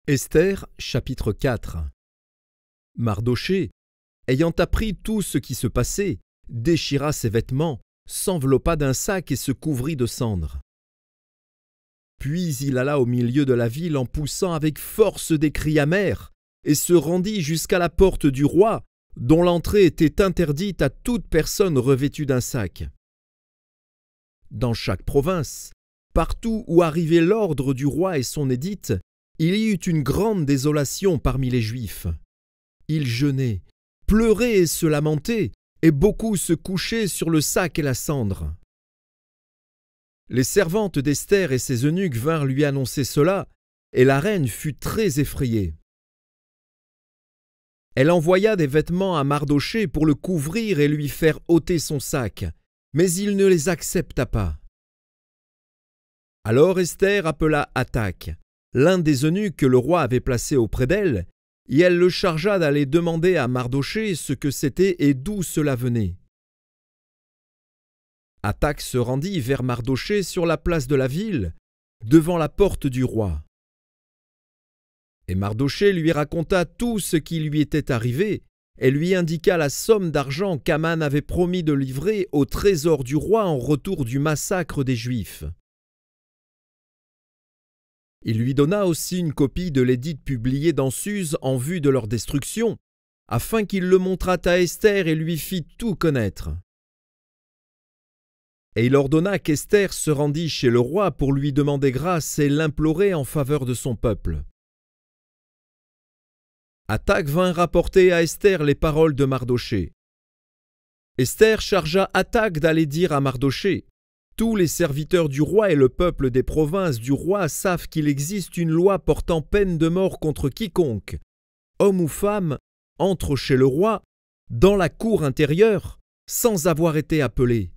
Esther, chapitre 4. Mardochée, ayant appris tout ce qui se passait, déchira ses vêtements, s'enveloppa d'un sac et se couvrit de cendres. Puis il alla au milieu de la ville en poussant avec force des cris amers, et se rendit jusqu'à la porte du roi, dont l'entrée était interdite à toute personne revêtue d'un sac. Dans chaque province, partout où arrivait l'ordre du roi et son édite, il y eut une grande désolation parmi les Juifs. Ils jeûnaient, pleuraient et se lamentaient, et beaucoup se couchaient sur le sac et la cendre. Les servantes d'Esther et ses eunuques vinrent lui annoncer cela, et la reine fut très effrayée. Elle envoya des vêtements à Mardochée pour le couvrir et lui faire ôter son sac, mais il ne les accepta pas. Alors Esther appela Hathach, l'un des eunuques que le roi avait placé auprès d'elle, et elle le chargea d'aller demander à Mardochée ce que c'était et d'où cela venait. Hathach se rendit vers Mardochée sur la place de la ville, devant la porte du roi. Et Mardochée lui raconta tout ce qui lui était arrivé, et lui indiqua la somme d'argent qu'Aman avait promis de livrer au trésor du roi en retour du massacre des Juifs. Il lui donna aussi une copie de l'édit publié dans Suse en vue de leur destruction, afin qu'il le montrât à Esther et lui fît tout connaître. Et il ordonna qu'Esther se rendît chez le roi pour lui demander grâce et l'implorer en faveur de son peuple. Hathach vint rapporter à Esther les paroles de Mardochée. Esther chargea Hathach d'aller dire à Mardochée: tous les serviteurs du roi et le peuple des provinces du roi savent qu'il existe une loi portant peine de mort contre quiconque, homme ou femme, entre chez le roi, dans la cour intérieure, sans avoir été appelé.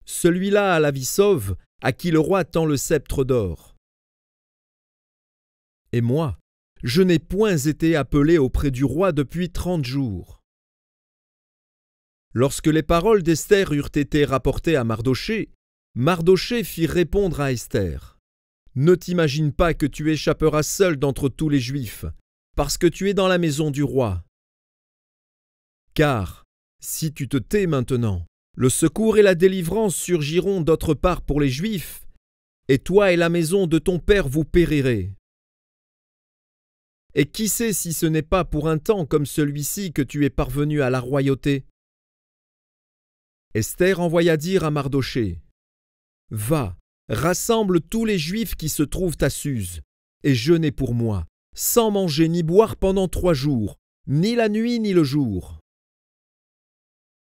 Celui-là a la vie sauve, à qui le roi tend le sceptre d'or. Et moi, je n'ai point été appelé auprès du roi depuis 30 jours. Lorsque les paroles d'Esther eurent été rapportées à Mardochée, Mardochée fit répondre à Esther: ne t'imagine pas que tu échapperas seul d'entre tous les Juifs, parce que tu es dans la maison du roi. Car, si tu te tais maintenant, le secours et la délivrance surgiront d'autre part pour les Juifs, et toi et la maison de ton père vous périrez. Et qui sait si ce n'est pas pour un temps comme celui-ci que tu es parvenu à la royauté? Esther envoya dire à Mardochée: va, rassemble tous les Juifs qui se trouvent à Suse, et jeûnez pour moi, sans manger ni boire pendant 3 jours, ni la nuit ni le jour.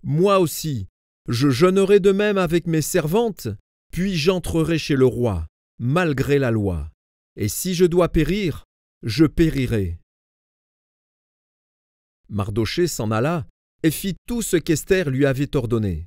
Moi aussi, je jeûnerai de même avec mes servantes, puis j'entrerai chez le roi, malgré la loi. Et si je dois périr, je périrai. Mardochée s'en alla et fit tout ce qu'Esther lui avait ordonné.